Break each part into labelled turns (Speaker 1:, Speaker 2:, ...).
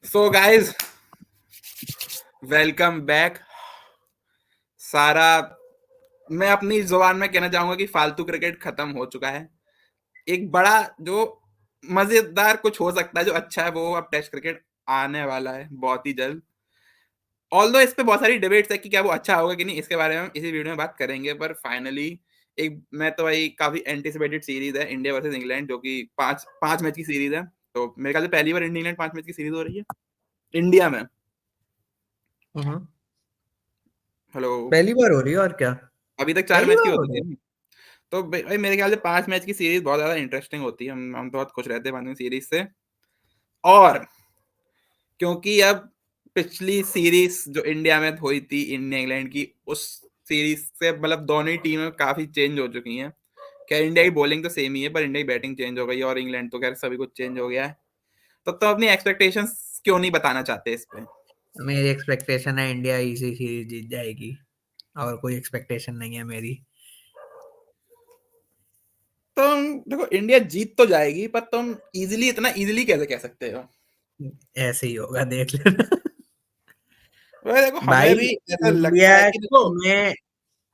Speaker 1: So guys, welcome back. सारा मैं अपनी जुबान में कहना चाहूंगा कि फालतू क्रिकेट खत्म हो चुका है। एक बड़ा जो मजेदार कुछ हो सकता है, जो अच्छा है, वो अब टेस्ट क्रिकेट आने वाला है बहुत ही जल्द। ऑल्दो इस पे बहुत सारी डिबेट्स है कि क्या वो अच्छा होगा कि नहीं, इसके बारे में हम इसी वीडियो में बात करेंगे। पर फाइनली एक मैं तो भाई काफी एंटिसिपेटेड सीरीज है, इंडिया वर्सेस इंग्लैंड, जो कि पांच पांच मैच की सीरीज है। तो मेरे ख्याल से पहली बार इंडिया इंग्लैंड 5 मैच की सीरीज हो रही है इंडिया में।
Speaker 2: हम्म।
Speaker 1: हेलो।
Speaker 2: पहली बार हो रही है और क्या।
Speaker 1: अभी तक चार
Speaker 2: पहली
Speaker 1: मैच की
Speaker 2: बार हो
Speaker 1: होती
Speaker 2: रही है।
Speaker 1: थी। तो भाई मेरे ख्याल से 5 मैच की सीरीज बहुत ज्यादा इंटरेस्टिंग होती है। हम तो बहुत खुश रहते हैं 5 मैच सीरीज से। और क्योंकि अब पिछली सीरीज जो इंडिया में हुई थी, इंडिया इंग्लैंड की, उस सीरीज से मतलब दोनों ही टीमें काफी चेंज हो चुकी हैं। क्या इंडिया की बॉलिंग तो सेम ही है, पर इंडिया की बैटिंग चेंज हो गई है, और इंग्लैंड तो खैर सभी कुछ चेंज हो गया है। तो तुम अपनी एक्सपेक्टेशंस क्यों नहीं बताना चाहते इस पे?
Speaker 2: मेरी एक्सपेक्टेशन है इंडिया इसी सीरीज जीत जाएगी। और कोई एक्सपेक्टेशन नहीं है मेरी।
Speaker 1: तुम देखो, इंडिया जीत तो जाएगी, पर तुम इतना इजीली कैसे कह सकते हो?
Speaker 2: ऐसे ही होगा, देख लेना।
Speaker 1: वह देखो, हमें
Speaker 2: भाई,
Speaker 1: भी ऐसा लगता
Speaker 2: इंडिया
Speaker 1: है कि देखो।
Speaker 2: में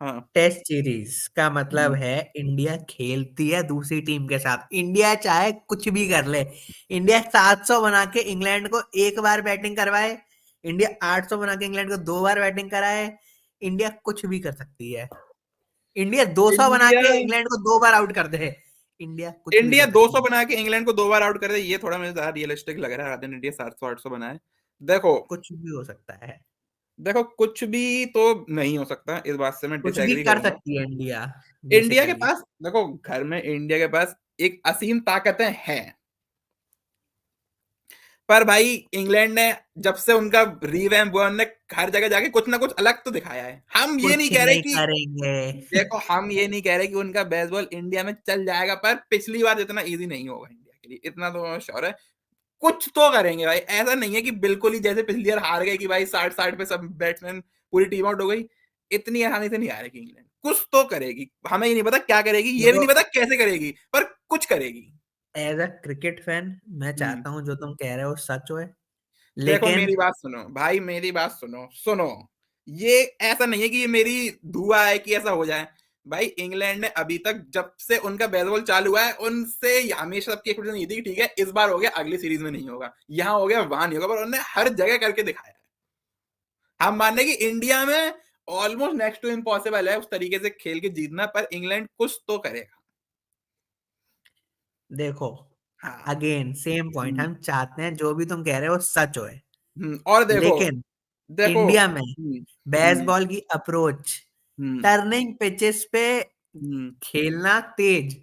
Speaker 1: हाँ।
Speaker 2: टेस्ट सीरीज का मतलब
Speaker 1: हम्म।
Speaker 2: है इंडिया खेलती है दूसरी टीम के साथ। इंडिया चाहे कुछ भी कर ले। इंडिया 700 बना के इंग्लैंड को एक बार बैटिंग करवाए। इंडिया 800 बना के इंग्लैंड को 2 बार बैटिंग कराए। इंडिया कुछ भी कर सकती है। इंडिया 200 बना
Speaker 1: इंडिया
Speaker 2: के इंग्लैंड को 2 बार आउट कर दे। इंडिया कुछ भी
Speaker 1: इंडिया
Speaker 2: कर
Speaker 1: 200
Speaker 2: सकती है।
Speaker 1: बना के इंग्लैंड को 2 बार आउट कर दे, ये थोड़ा मुझे ज्यादा रियलिस्टिक लग रहा है। रादर इंडिया 700 800 बनाए। देखो,
Speaker 2: कुछ भी हो सकता है।
Speaker 1: देखो कुछ भी तो नहीं हो सकता, इस बात से मैं
Speaker 2: कुछ भी
Speaker 1: डिसएग्री
Speaker 2: कर
Speaker 1: करूंगा।
Speaker 2: सकती है इंडिया।
Speaker 1: इंडिया के
Speaker 2: बेसिकली
Speaker 1: पास देखो, घर में इंडिया के पास एक असीम ताकतें हैं। पर भाई, इंग्लैंड ने जब से उनका रीवैम्प हुआ, उन्होंने हर जगह जाके कुछ ना कुछ अलग तो दिखाया है। हम ये नहीं
Speaker 2: कुछ
Speaker 1: कह रहे
Speaker 2: नहीं
Speaker 1: कि
Speaker 2: करेंगे।
Speaker 1: देखो, हम ये नहीं कह रहे कि उनका बेसबॉल इंडिया में चल जाएगा, पर पिछली बार जितना इजी नहीं होगा इंडिया के लिए, इतना तो श्योर है। कुछ तो करेंगे भाई, ऐसा नहीं है कि बिल्कुल ही जैसे पिछली बार हार गए कि भाई 60-60 पे सब बैट्समैन पूरी टीम आउट हो गई। इतनी आसानी से नहीं हारेगी इंग्लैंड, कुछ तो करेगी। हमें ये नहीं पता क्या करेगी, ये भी
Speaker 2: देखो,
Speaker 1: नहीं पता कैसे करेगी, पर कुछ करेगी।
Speaker 2: एज अ क्रिकेट फैन मैं
Speaker 1: हम्म।
Speaker 2: चाहता हूँ जो तुम कह रहे हो सच हो।
Speaker 1: देखो
Speaker 2: लेकिन
Speaker 1: मेरी बात सुनो भाई, मेरी बात सुनो सुनो। ये ऐसा नहीं है कि ये मेरी दुआ है कि ऐसा हो जाए। भाई, इंग्लैंड ने अभी तक जब से उनका बेसबॉल चालू हुआ है, उनसे हमेशा सबकी एक्सपेक्टेशन ये थी कि ठीक है, इस बार हो गया, अगली सीरीज में नहीं होगा, यहाँ हो गया, वहां नहीं होगा, पर उन्होंने हर जगह करके दिखाया है। हम मानने की इंडिया में ऑलमोस्ट नेक्स्ट टू इम्पॉसिबल है उस तरीके से खेल के जीतना, पर इंग्लैंड कुछ तो करेगा।
Speaker 2: देखो,
Speaker 1: हाँ।
Speaker 2: अगेन सेम पॉइंट,
Speaker 1: हम्म।
Speaker 2: हम चाहते हैं जो भी तुम कह रहे हो सच होए।
Speaker 1: और देखो।
Speaker 2: लेकिन
Speaker 1: देखो।
Speaker 2: इंडिया में
Speaker 1: हम्म। हम्म।
Speaker 2: बेसबॉल की अप्रोच,
Speaker 1: हम्म।
Speaker 2: टर्निंग पिचेस पे
Speaker 1: हम्म।
Speaker 2: खेलना तेज,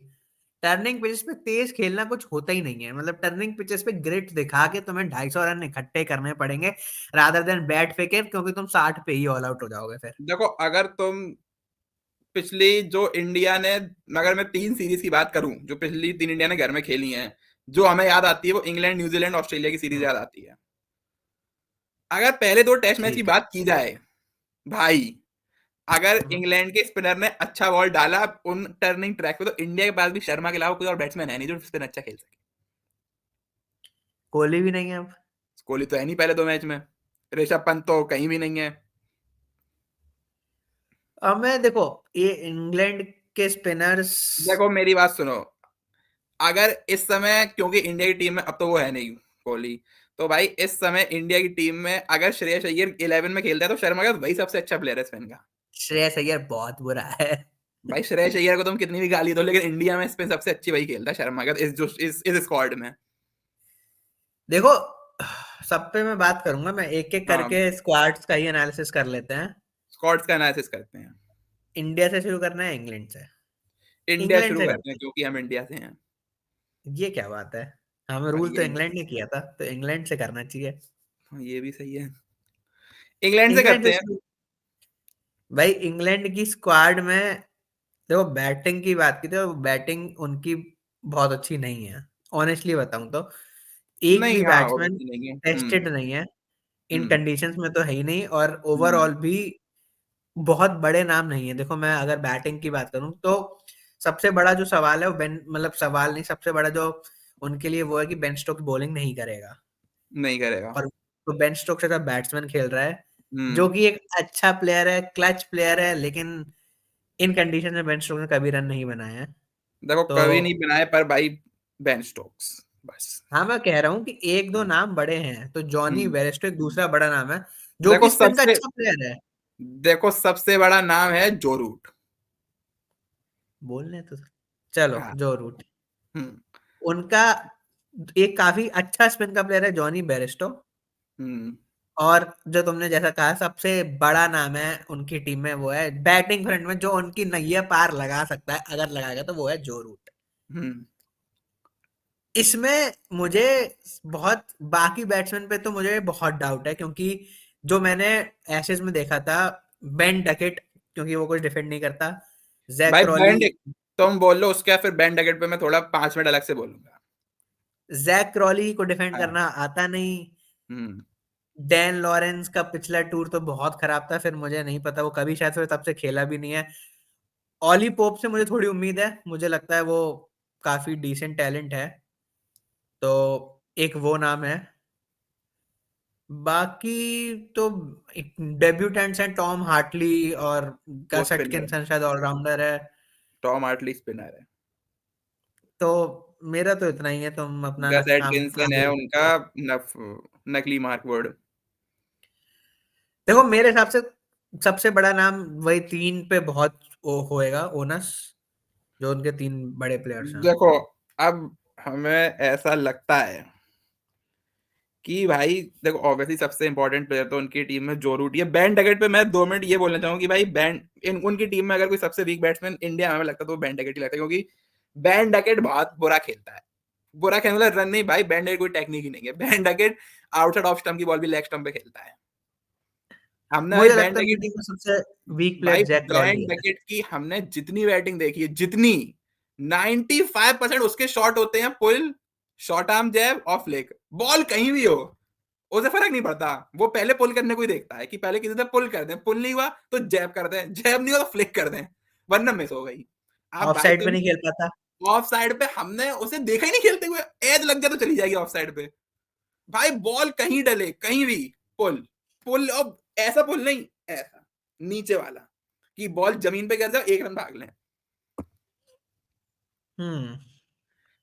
Speaker 2: टर्निंग पिचेस पे तेज खेलना कुछ होता ही नहीं है। मतलब टर्निंग पिचेस पे ग्रिट दिखा के तुम्हें 250 रन इकट्ठे करने पड़ेंगे, रादर देन बैट फेंके, क्योंकि तुम 60 पे ही ऑल आउट हो जाओगे फिर।
Speaker 1: देखो, अगर तुम पिछली जो इंडिया ने, अगर मैं 3 सीरीज की बात करूं जो पिछली 3 इंडिया ने घर में खेली हैं, जो हमें याद आती है वो इंग्लैंड, न्यूजीलैंड, ऑस्ट्रेलिया की सीरीज
Speaker 2: हम्म,
Speaker 1: याद आती है। अगर पहले 2 टेस्ट मैच की
Speaker 2: ठीक है।
Speaker 1: बात की जाए भाई, अगर
Speaker 2: हम्म,
Speaker 1: इंग्लैंड के स्पिनर ने अच्छा बॉल डाला उन टर्निंग ट्रैक पे, तो इंडिया के पास भी शर्मा के अलावा कोई और बैट्समैन है नहीं जो स्पिन अच्छा खेल सके।
Speaker 2: कोहली भी नहीं है अब।
Speaker 1: कोहली तो है नहीं पहले 2 मैच में। ऋषभ पंत तो कहीं भी नहीं है।
Speaker 2: अब मैं देखो, ये इंग्लैंड के स्पिनर्स।
Speaker 1: देखो मेरी बात सुनो। अगर इस समय, क्योंकि इंडिया की टीम में अब तो वो है नहीं, कोहली, तो भाई इस समय इंडिया की टीम में अगर श्रेयस अय्यर 11 में खेलता है, तो शर्मा का वही सबसे अच्छा प्लेयर है स्पिन का।
Speaker 2: श्रेयस अय्यर बहुत बुरा है।
Speaker 1: भाई, श्रेयस अय्यर को तुम कितनी भी गाली दो, लेकिन इंडिया में स्पिन सबसे अच्छी वही खेलता है, शर्मा का, इस स्क्वाड में।
Speaker 2: देखो, सब पे मैं बात करूंगा, मैं एक एक
Speaker 1: हाँ।
Speaker 2: करके स्क्वाड्स का ही एनालिसिस कर लेते हैं।
Speaker 1: स्क्वाड्स का एनालिसिस करते हैं।
Speaker 2: इंडिया से शुरू करना है, इंग्लैंड से?
Speaker 1: इंडिया
Speaker 2: इंग्लैंड
Speaker 1: शुरू
Speaker 2: से
Speaker 1: करते हैं
Speaker 2: करते
Speaker 1: क्योंकि हम इंडिया से हैं।
Speaker 2: हैं। ये क्या बात है। हमें
Speaker 1: हाँ,
Speaker 2: रूल तो
Speaker 1: ये
Speaker 2: इंग्लैंड ने किया था, तो इंग्लैंड से करना चाहिए।
Speaker 1: हाँ, ये भी सही है। इंग्लैंड से
Speaker 2: इंग्लैंड
Speaker 1: करते
Speaker 2: से
Speaker 1: हैं।
Speaker 2: शुरू। भाई, इंग्लैंड की स्क्वाड में देखो, बैटिंग की बात की तो बैटिंग उनकी बहुत अच्छी नहीं है। ऑनेस्टली बताऊं तो एक भी
Speaker 1: नहीं, हाँ,
Speaker 2: बैट्समैन
Speaker 1: ऑब्वियसली नहीं है।
Speaker 2: टेस्टेड नहीं है। इन
Speaker 1: हम्म।
Speaker 2: कंडीशंस में तो है ही नहीं, और
Speaker 1: हम्म।
Speaker 2: ओवरऑल भी बहुत बड़े नाम नहीं है। देखो, मैं अगर बैटिंग की बात करूं तो सबसे बड़ा जो सवाल है वो बेन, मतलब सवाल नहीं, सबसे बड़ा जो उनके लिए वो है कि बेन स्टोक्स बॉलिंग नहीं करेगा।
Speaker 1: नहीं करेगा।
Speaker 2: और तो बेन स्टोक्स ऐसा बैट्समैन खेल रहा है
Speaker 1: हम्म।
Speaker 2: जो कि एक अच्छा प्लेयर है, क्लच प्लेयर है, लेकिन इन कंडीशन में बेन स्टोक्स ने कभी रन नहीं बनाया है।
Speaker 1: देखो
Speaker 2: तो
Speaker 1: कभी नहीं बनाए पर भाई, बेन स्टोक्स बस।
Speaker 2: हाँ, मैं कह रहा हूँ कि एक दो
Speaker 1: हाँ।
Speaker 2: नाम बड़े हैं, तो जॉनी
Speaker 1: हम्म।
Speaker 2: वेरेस्टो एक दूसरा बड़ा नाम है जो
Speaker 1: देखो
Speaker 2: कि स्पिन का
Speaker 1: सबसे
Speaker 2: अच्छा प्लेयर है।
Speaker 1: देखो सबसे बड़ा नाम है जो रूट।
Speaker 2: बोलने तो चलो,
Speaker 1: हाँ।
Speaker 2: जो रूट,
Speaker 1: हम्म।
Speaker 2: उनका एक काफी अच्छा स्पिन का प्लेयर है जॉनी बेरेस्टो।
Speaker 1: हम्म।
Speaker 2: और जो तुमने जैसा कहा सबसे बड़ा नाम है उनकी टीम में, वो है बैटिंग फ्रंट में जो उनकी नैया पार लगा सकता है, अगर लगाएगा तो वो है जो रूट।
Speaker 1: हम्म।
Speaker 2: इसमें मुझे बहुत, बाकी बैट्समैन पे तो मुझे बहुत डाउट है, क्योंकि जो मैंने एशेज में देखा था, बेन डकेट, क्योंकि वो कुछ डिफेंड नहीं करता, जैक
Speaker 1: भाई
Speaker 2: क्रॉली,
Speaker 1: बैंड, तुम बोल लो उसके बाद फिर बैंड डकेट पे मैं थोड़ा 5 मिनट अलग से बोलूंगा।
Speaker 2: जैक क्रॉली को डिफेंड
Speaker 1: हाँ।
Speaker 2: करना आता नहीं।
Speaker 1: हम्म।
Speaker 2: डैन लॉरेंस का पिछला टूर तो बहुत खराब था, फिर मुझे नहीं पता वो कभी, शायद फिर तब से खेला भी नहीं है। ऑली पोप से मुझे थोड़ी उम्मीद है, मुझे लगता है वो काफी डिसेंट टैलेंट है। तो एक वो नाम है। बाकी तो डेब्यूटेंट्स हैं टॉम हार्टली और
Speaker 1: वो
Speaker 2: गस
Speaker 1: स्पिनर,
Speaker 2: एटकिंसन, शायद ऑलराउंडर है।
Speaker 1: टॉम आर्टली स्पिनर है।
Speaker 2: तो मेरा तो इतना ही है, तुम अपना
Speaker 1: गस
Speaker 2: काम
Speaker 1: एटकिंसन है
Speaker 2: आगे
Speaker 1: उनका,
Speaker 2: रखो।
Speaker 1: नफ, नकली मार्कवर्ड।
Speaker 2: देखो मेरे हिसाब से सबसे बड़ा नाम वही तीन पे बहुत वो होएगा ओनस, जो उनके तीन बड़े प्लेयर्स हैं।
Speaker 1: देखो अब हमें ऐसा लगता है कि भाई, देखो ऑब्वियसली सबसे इंपॉर्टेंट प्लेयर तो उनकी टीम में जो रूट है। बैंड डकेट पे मैं 2 मिनट ये बोलना चाहूंगा कि भाई बैंड, इन उनकी टीम में अगर कोई सबसे वीक बैट्समैन इंडिया में हमें लगता है तो बैंड डकेट ही लगता है, क्योंकि बैंड डकेट बहुत बुरा खेलता है। बुरा खेलने वाला रन नहीं भाई, बैंड डकेट कोई टेक्निक ही नहीं है। Band Duckett outside off stump की बॉल भी लेग स्टंप पे खेलता है। हमने भाई
Speaker 2: मुझे
Speaker 1: बैंड
Speaker 2: लगता है
Speaker 1: डकेट,
Speaker 2: मेरी टीम में सबसे वीक प्लेयर
Speaker 1: भाई
Speaker 2: जैक क्रॉली
Speaker 1: बैंड
Speaker 2: है।
Speaker 1: डकेट की हमने जितनी बैटिंग देखी है, जितनी 95% उसके शॉट होते हैं pull, short arm jab off leg, ball कहीं भी हो उसे फर्क नहीं पड़ता। वो पहले पुल करने को ही देखता है कि पहले किसी से पुल कर दें, पुल नहीं हुआ तो जैब कर दें, जैब नहीं हुआ तो फ्लिक कर दें, वरना मिस हो गई। अब
Speaker 2: ऑफ
Speaker 1: भाई
Speaker 2: साइड पे
Speaker 1: तुम
Speaker 2: नहीं खेल पाता।
Speaker 1: ऑफ साइड पे हमने उसे देखा ही नहीं खेलते हुए, एज लग जाए तो चली जाएगी ऑफ साइड पे। भाई बॉल कहीं डले कहीं भी, पुल, पुल अब ऐसा पुल नहीं, ऐसा नीचे वाला, कि बॉल जमीन पे गिर जाए 1 रन भाग लें।
Speaker 2: हम्म।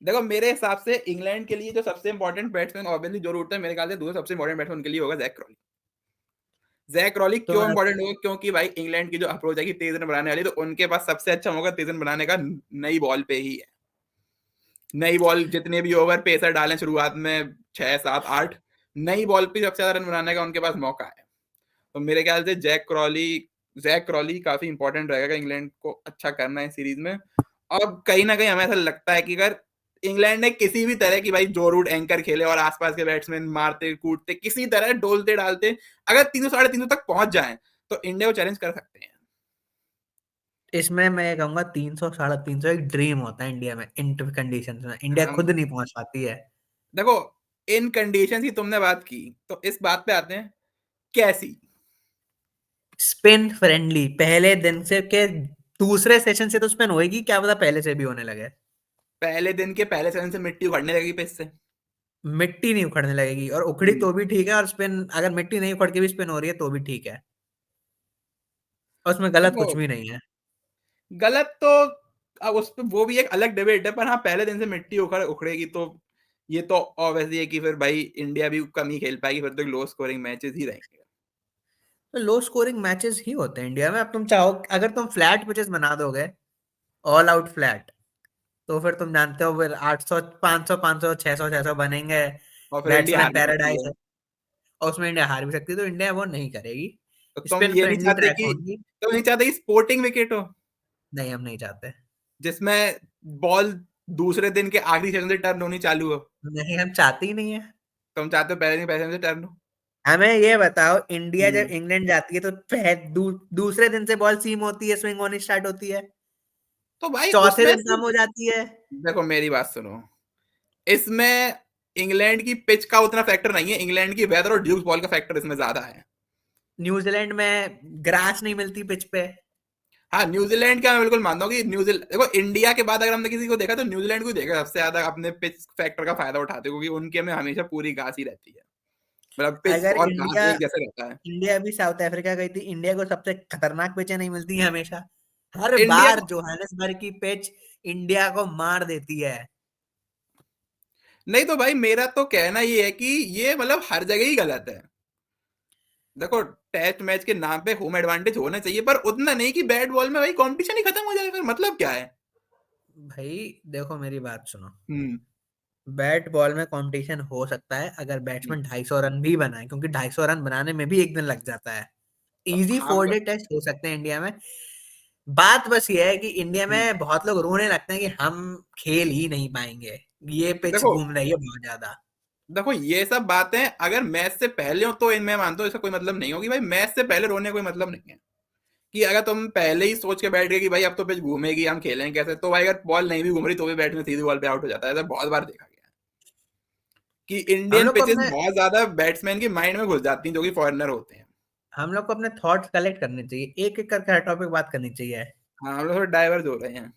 Speaker 1: देखो मेरे हिसाब से इंग्लैंड के लिए जो सबसे इंपॉर्टेंट बैट्समैन ऑब्वियसली जो रूट है, मेरे ख्याल से दूसरा सबसे इंपॉर्टेंट बैट्समैन उनके लिए होगा जैक क्रॉली। जैक क्रॉली
Speaker 2: तो
Speaker 1: क्यों इंपॉर्टेंट होगा, क्योंकि भाई इंग्लैंड की जो अप्रोच है कि तेज रन बनाने वाली, तो उनके पास सबसे अच्छा मौका तेज रन बनाने का नई बॉल पे ही है। नई बॉल जितने भी ओवर पेसर डालें शुरुआत में, 6 7 8, नई बॉल पे सबसे ज्यादा रन बनाने का उनके पास मौका है। तो मेरे ख्याल से जैक क्रॉली काफी इंपॉर्टेंट रहेगा इंग्लैंड को अच्छा करना है सीरीज में। और कहीं ना कहीं हमें ऐसा लगता है कि अगर इंग्लैंड ने किसी भी तरह की भाई जो रूट एंकर खेले और आसपास के बैट्समैन मारते कूदते किसी तरह डोलते डालते, अगर 300 साढ़े 300 तक पहुंच जाएं तो इंडिया को चैलेंज कर सकते हैं।
Speaker 2: इसमें मैं ये कहूंगा 300 350 एक ड्रीम होता है इंडिया में, इन कंडीशन में इंडिया
Speaker 1: हम
Speaker 2: खुद नहीं पहुंच पाती है।
Speaker 1: देखो इन कंडीशन की तुमने बात की, तो इस बात पे आते हैं कैसी।
Speaker 2: स्पिन फ्रेंडली पहले दिन से के दूसरे सेशन से तो स्पिन होएगी, क्या पता पहले से भी होने लगे।
Speaker 1: पहले दिन के पहले सेकंड से मिट्टी उखड़ने लगी पिच से।
Speaker 2: मिट्टी नहीं उखड़ने लगेगी, और उखड़ी
Speaker 1: हम्म।
Speaker 2: तो भी ठीक है, और स्पिन अगर मिट्टी नहीं उखड़ के भी स्पिन हो रही है तो भी ठीक है, और उसमें गलत
Speaker 1: देखो
Speaker 2: कुछ भी नहीं है।
Speaker 1: गलत तो, अब उस पे वो भी एक अलग डिबेट है, पर हाँ पहले दिन से मिट्टी उखड़ेगी तो ये तो ऑब्वियसली है कि फिर भाई इंडिया भी कम ही खेल पाएगी, फिर तो लो स्कोरिंग मैचेस ही रहेंगे।
Speaker 2: तो लो स्कोरिंग मैचेस ही होते हैं इंडिया में। अब तुम चाहो, अगर तुम फ्लैट पिचेस बना दोगे, ऑल आउट फ्लैट, तो फिर तुम जानते हो फिर 800 500 500 600 600 बनेंगे।
Speaker 1: और फिर इंडिया
Speaker 2: बैट्समैन
Speaker 1: हार भी सकती
Speaker 2: पैराडाइज
Speaker 1: है।
Speaker 2: है, और उसमें इंडिया हार भी सकती है, तो इंडिया वो नहीं करेगी।
Speaker 1: तो तुम
Speaker 2: स्पिन
Speaker 1: ये नहीं
Speaker 2: फ्रेंडली
Speaker 1: चाहते
Speaker 2: ट्रैक
Speaker 1: कि,
Speaker 2: होगी।
Speaker 1: तुम नहीं चाहते कि स्पोर्टिंग विकेट हो,
Speaker 2: नहीं, हम नहीं चाहते।
Speaker 1: जिसमें बॉल दूसरे दिन के आखिरी सेकंड से टर्न होनी चालू हो।
Speaker 2: नहीं, हम चाहते ही नहीं है।
Speaker 1: तुम चाहते हो पहले दिन पहले से टर्न हो।
Speaker 2: हमें ये बताओ, इंडिया जब
Speaker 1: हम्म।
Speaker 2: इंग्लैंड जाती है तो दूसरे दिन से बॉल सीम होती है, स्विंग होनी स्टार्ट होती है,
Speaker 1: तो भाई
Speaker 2: चौथे
Speaker 1: उसमें
Speaker 2: दिन
Speaker 1: से,
Speaker 2: कम हो जाती है।
Speaker 1: देखो मेरी बात सुनो, इसमें इंग्लैंड की पिच का उतना फैक्टर नहीं है, इंग्लैंड की वेदर और ड्यूस बॉल का फैक्टर इसमें ज्यादा है।
Speaker 2: न्यूजीलैंड में ग्रास नहीं मिलती पिच पे।
Speaker 1: हाँ न्यूजीलैंड का मैं बिल्कुल मानता हूँ कि न्यूजीलैंड, देखो इंडिया के बाद अगर हमने किसी को देखा तो न्यूजीलैंड को ही देखा सबसे ज्यादा अपने पिच फैक्टर का फायदा उठाते, क्योंकि उनके में हमेशा पूरी घास ही रहती है। मतलब पिच
Speaker 2: अगर
Speaker 1: और घास
Speaker 2: इंडिया
Speaker 1: एक जैसे रहता है।
Speaker 2: इंडिया भी साउथ अफ्रीका गई थी, इंडिया को सबसे खतरनाक पिचें नहीं मिलती हैं हमेशा। हर
Speaker 1: इंडिया
Speaker 2: बार
Speaker 1: को
Speaker 2: जोहानिसबर्ग की पिच इंडिया को मार देती है।
Speaker 1: नहीं तो भाई मेरा तो कहना ये है कि ये मतलब हर जगह ही गलत है। देखो टेस्ट मैच के नाम पे होम एडवांटेज होना चाहिए पर उतना नहीं कि बैट बॉल में भाई कंपटीशन ही खत्म हो जाए, फिर मतलब क्या है।
Speaker 2: भाई देखो मेरी बात सुनो।
Speaker 1: हम्म।
Speaker 2: बैट बॉल में कंपटीशन हो सकता है अगर बैट्समैन 250 रन भी बनाए, क्योंकि 250 रन बनाने में भी एक दिन लग जाता है। इजी
Speaker 1: हाँ
Speaker 2: 4 डे टेस्ट हो सकते हैं इंडिया में। बात बस ये है कि इंडिया
Speaker 1: हम्म।
Speaker 2: में बहुत लोग रोने लगते हैं कि हम खेल ही नहीं पाएंगे, ये पिच
Speaker 1: देखो
Speaker 2: घूम रही है बहुत ज्यादा।
Speaker 1: देखो ये सब बातें अगर मैच से पहले हो तो इनमें मानता हूँ इसका कोई मतलब नहीं होगी भाई, मैच से पहले रोने का कोई मतलब नहीं है। कि अगर तुम पहले ही सोच के बैठ गए कि भाई अब तो पिच घूमेगी हम खेलेंगे कैसे, तो भाई अगर बॉल नहीं भी घूम रही तो भी बैट में सीधी बॉल पे आउट हो जाता है, ऐसा बहुत बार देखा गया है। कि
Speaker 2: हम
Speaker 1: इंडियन
Speaker 2: लोग को
Speaker 1: पिचेस
Speaker 2: अपने
Speaker 1: बहुत ज्यादा बैट्समैन की माइंड में घुस जाती हैं जो कि फॉरेनर होते हैं।
Speaker 2: हम लोग को अपने थॉट्स कलेक्ट करने चाहिए, एक एक करके हर टॉपिक बात करनी चाहिए।
Speaker 1: हाँ हम लोग थोड़ा डाइवर्ज हो रहे हैं।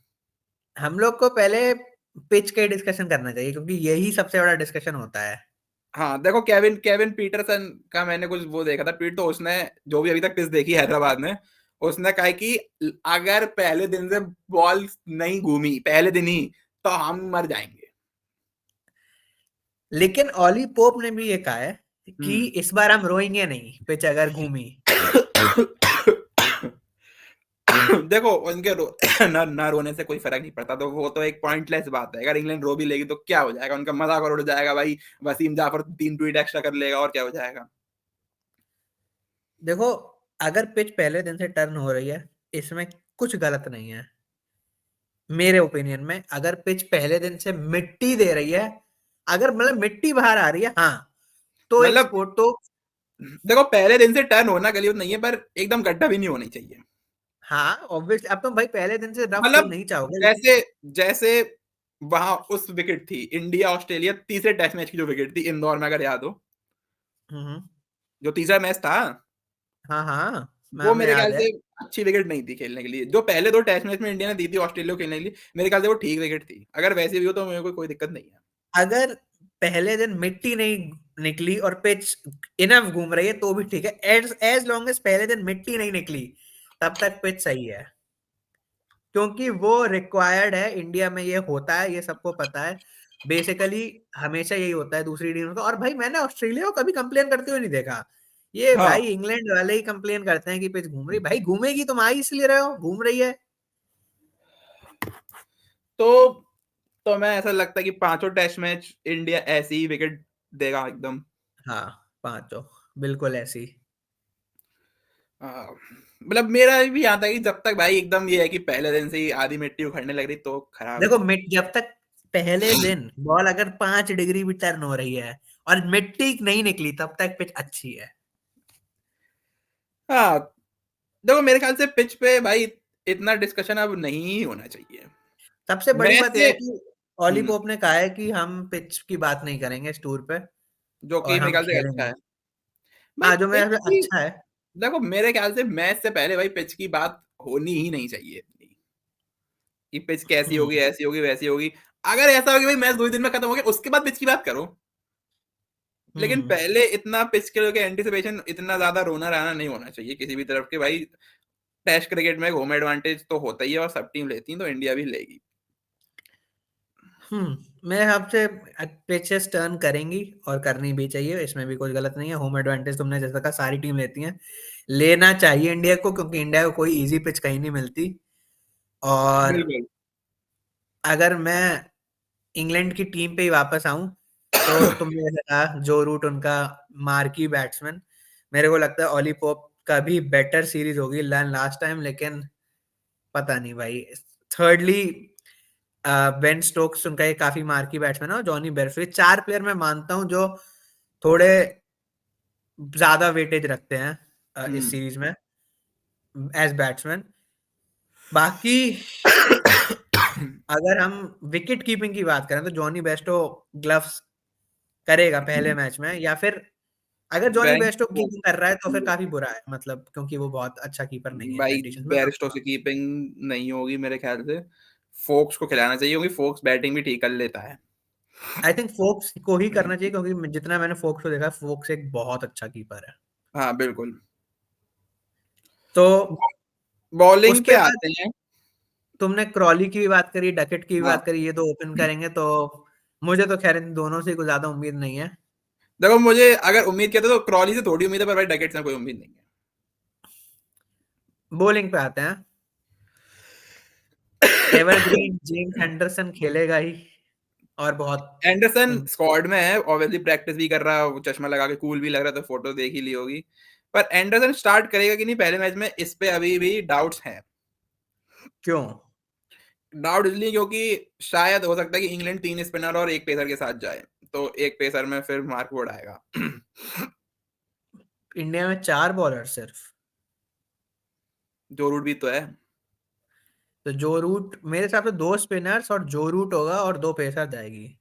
Speaker 2: हम लोग को पहले पिच के डिस्कशन करना चाहिए, क्योंकि यही सबसे बड़ा डिस्कशन होता है।
Speaker 1: हाँ देखो केविन केविन पीटरसन का मैंने कुछ वो देखा था ट्वीट, तो उसने जो भी अभी तक पिच देखी हैदराबाद में, उसने कहा कि अगर पहले दिन से बॉल नहीं घूमी पहले दिन ही तो हम मर जाएंगे।
Speaker 2: लेकिन ऑली पोप ने भी ये कहा है कि
Speaker 1: हम्म।
Speaker 2: इस बार हम रोएंगे नहीं पिच अगर घूमी।
Speaker 1: देखो उनके ना रोने से कोई फर्क नहीं पड़ता, तो वो तो एक पॉइंटलेस बात है। अगर इंग्लैंड रो भी लेगी तो क्या हो जाएगा, उनका मजाक और उड़ जाएगा भाई। वसीम जाफर 3 ट्वीट एक्स्ट्रा कर लेगा और क्या हो जाएगा।
Speaker 2: देखो, अगर पिच पहले दिन से टर्न हो रही है, इसमें कुछ गलत नहीं है मेरे ओपिनियन में। अगर पिच पहले दिन से मिट्टी दे रही है, अगर मतलब मिट्टी बाहर आ रही है, हाँ, तो एक
Speaker 1: मतलब
Speaker 2: स्पोर्ट तो।
Speaker 1: देखो पहले दिन से टर्न होना गलीच नहीं है पर एकदम गड्ढा भी नहीं होनी चाहिए।
Speaker 2: हाँ ऑब्वियसली, अब तुम भाई पहले दिन से रफ फील्ड
Speaker 1: मतलब
Speaker 2: नहीं चाहोगे, लेकिन
Speaker 1: जैसे जैसे वहां उस विकेट थी इंडिया ऑस्ट्रेलिया तीसरे टेस्ट मैच की जो विकेट थी इंदौर में, अगर याद हो,
Speaker 2: हम्म,
Speaker 1: जो तीसरा मैच था,
Speaker 2: हाँ हाँ, मैं
Speaker 1: वो
Speaker 2: हमें
Speaker 1: मेरे
Speaker 2: याद
Speaker 1: ख्याल
Speaker 2: है।
Speaker 1: से अच्छी विकेट नहीं थी खेलने के लिए। जो पहले 2 टेस्ट मैच में इंडिया ने दी थी ऑस्ट्रेलिया को खेलने के लिए, मेरे ख्याल से वो ठीक विकेट थी। अगर वैसे भी हो तो मेरे को कोई दिक्कत नहीं है।
Speaker 2: अगर पहले दिन मिट्टी नहीं निकली और पिच इनफ घूम रही है तो भी ठीक है, एज एज लॉन्ग एज पहले दिन मिट्टी नहीं निकली, तब तक पिच सही है। क्योंकि वो रिक्वायर्ड है, इंडिया में ये होता है, ये सबको पता है। बेसिकली हमेशा यही होता है दूसरी टीम का। और भाई मैंने ऑस्ट्रेलिया को कभी कंप्लेन करते हुए नहीं देखा। ये
Speaker 1: हाँ
Speaker 2: भाई इंग्लैंड वाले ही कंप्लेन करते हैं कि पिच घूम रही। भाई घूमेगी, तुम आ ही इसलिए रहे हो, घूम रही है।
Speaker 1: तो तो मैं ऐसा लगता है कि 5 टेस्ट मैच इंडिया ऐसी ही विकेट देगा एकदम।
Speaker 2: हाँ, पांचों बिल्कुल ऐसी।
Speaker 1: मतलब मेरा भी यहाँ था कि जब तक भाई एकदम ये है कि पहले दिन से ही आधी मिट्टी उखड़ने लग रही तो खराब
Speaker 2: देखो
Speaker 1: है।
Speaker 2: मिट जब तक पहले दिन बॉल अगर 5 डिग्री भी टर्न हो रही है और मिट्टी नहीं निकली, तब तक पिच अच्छी है।
Speaker 1: हाँ देखो मेरे ख्याल से पिच पे भाई इतना डिस्कशन अब नहीं होना चाहिए।
Speaker 2: सबसे बड़ी
Speaker 1: मैच
Speaker 2: बात यह
Speaker 1: से
Speaker 2: है कि ऑली
Speaker 1: हम्म,
Speaker 2: पोप ने कहा है कि हम पिच की बात नहीं करेंगे इस टूर पे,
Speaker 1: जो कि
Speaker 2: और
Speaker 1: मेरे
Speaker 2: हम
Speaker 1: ख्याल से अच्छा
Speaker 2: खेलेंगे।
Speaker 1: है। भाई
Speaker 2: हाँ, जो
Speaker 1: पिच
Speaker 2: मेरे
Speaker 1: की
Speaker 2: अच्छा है।
Speaker 1: देखो मेरे ख्याल से मैच से पहले भाई पिच की बात होनी ही नहीं चाहिए इतनी, कि पिच कैसी
Speaker 2: हम्म
Speaker 1: होगी ऐसी होगी वैसी होगी। अगर ऐसा होगी भाई मैच 2 ही दिन में खत्म हो गया उसके बाद पिच की बात करो। लेकिन
Speaker 2: हम्म
Speaker 1: पहले इतना पिच के लोग एंटिसिपेशन इतना ज्यादा रोना रहना नहीं होना चाहिए किसी भी तरफ के भाई। टेस्ट क्रिकेट में होम एडवांटेज तो होता ही है और सब टीम लेती है तो इंडिया भी लेगी।
Speaker 2: मेरे हिसाब से पिचेस टर्न करेंगी, और करनी भी चाहिए, इसमें भी कोई गलत नहीं है। होम एडवांटेज तुमने जैसा कहा सारी टीम लेती हैं, लेना चाहिए इंडिया को, क्योंकि इंडिया को कोई इजी पिच कहीं नहीं मिलती। और
Speaker 1: बिल्कुल।
Speaker 2: अगर मैं इंग्लैंड की टीम पे ही वापस आऊं, तो तुमने जैसा कहा जो रूट उनका, मार्की बैट्समैन, मेरे को लगता है ओली पोप का भी बेटर सीरीज होगी देन लास्ट टाइम, लेकिन पता नहीं भाई। थर्डली बेन स्टोक्स उनका ये काफी मार्की बैट्समैन है, और जॉनी बेरस्टो, 4 प्लेयर मैं मानता हूं जो थोड़े ज्यादा वेटेज रखते हैं इस
Speaker 1: हम्म।
Speaker 2: सीरीज में एज बैट्समैन। बाकी अगर हम विकेट कीपिंग की बात करें तो जॉनी बेस्टो ग्लव्स करेगा पहले मैच में, या फिर अगर जॉनी
Speaker 1: बैंक
Speaker 2: बेस्टो कीपिंग कर रहा है तो फिर काफी बुरा है, मतलब क्योंकि वो बहुत अच्छा कीपर नहीं है इन
Speaker 1: भाई
Speaker 2: कंडीशंस में।
Speaker 1: बेयरस्टो से कीपिंग नहीं होगी मेरे ख्याल से। फोक्स को खिलाना चाहिए क्योंकि फोक्स बैटिंग भी ठीक कर लेता है।
Speaker 2: आई थिंक फोक्स को ही करना चाहिए, क्योंकि जितना मैंने फोक्स को देखा, फोक्स एक बहुत अच्छा कीपर है।
Speaker 1: हाँ बिल्कुल।
Speaker 2: तो
Speaker 1: बॉलिंग पे
Speaker 2: उसके बाद
Speaker 1: आते हैं।
Speaker 2: तुमने क्रॉली की भी बात करी, डकेट की भी
Speaker 1: हाँ
Speaker 2: बात करी, ये तो ओपन करेंगे। तो मुझे तो खैर इन दोनों से कोई ज्यादा उम्मीद नहीं है।
Speaker 1: देखो मुझे अगर उम्मीद करते तो क्रॉली से थोड़ी उम्मीद है, पर भाई डकेट से कोई उम्मीद नहीं
Speaker 2: बॉलिंग पे आते हैं।
Speaker 1: है।
Speaker 2: एवरग्रीन जेम्स एंडरसन खेलेगा ही, और बहुत
Speaker 1: एंडरसन
Speaker 2: इम-
Speaker 1: स्क्वाड में है, ऑब्वियसली प्रैक्टिस भी कर रहा है, वो चश्मा लगा के कूल भी लग रहा था, फोटो देख ही ली होगी। पर एंडरसन स्टार्ट करेगा कि नहीं पहले मैच में, इस पे अभी भी डाउट्स हैं।
Speaker 2: क्यों?
Speaker 1: डाउट इसलिए क्योंकि शायद हो सकता है कि इंग्लैंड 3 स्पिनर और एक पेसर के साथ जाए, तो एक पेसर में फिर मार्क वुड आएगा।
Speaker 2: इंडिया में 4 बॉलर सिर्फ?
Speaker 1: जो रूट भी तो है।
Speaker 2: तो जो रूट मेरे हिसाब से 2 स्पिनर्स और जो रूट होगा, और 2 पेसर जाएगी।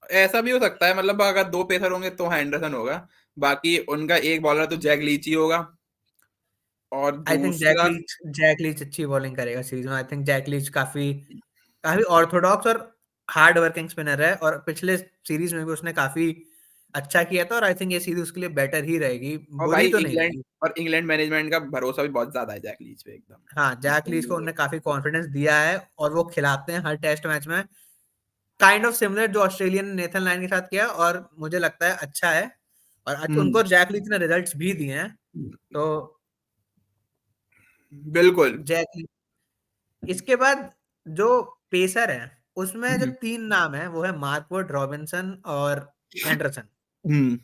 Speaker 1: ऐसा भी हो सकता है, मतलब अगर 2 पेसर होंगे तो हैंडरसन होगा, बाकी उनका एक बॉलर तो जैक लीची होगा, और
Speaker 2: आई थिंक
Speaker 1: दूसरा।
Speaker 2: जैक लीच अच्छी बॉलिंग करेगा सीरीज में। आई थिंक जैक लीच काफी काफी ऑर्थोडॉक्स और हार्ड वर्किंग स्पिनर है, और पिछले सीरीज में भी उसने काफी अच्छा किया था। और आई थिंक ये सीरीज उसके लिए बेटर ही रहेगी,
Speaker 1: और
Speaker 2: बुरी
Speaker 1: भाई
Speaker 2: तो नहीं
Speaker 1: इंग्लैंड,
Speaker 2: रहेगी।
Speaker 1: और इंग्लैंड मैनेजमेंट का भरोसा भी बहुत ज्यादा है जैक लीच पे एकदम।
Speaker 2: हाँ, जैक लीच को उन्होंने काफी कॉन्फिडेंस दिया है, और वो खिलाते हैं हर टेस्ट मैच में। काइंड ऑफ सिमिलर जो ऑस्ट्रेलियन ने नेथन लायन के साथ किया, और मुझे लगता है अच्छा है। और
Speaker 1: हम्म।
Speaker 2: उनको जैक लीच ने रिजल्ट्स भी दिए हैं। तो
Speaker 1: बिल्कुल।
Speaker 2: जैक, इसके बाद जो पेसर है, उसमें जो
Speaker 1: हम्म।
Speaker 2: 3 नाम है, वो है मार्कवुड, रॉबिन्सन और एंडरसन।
Speaker 1: हम्म।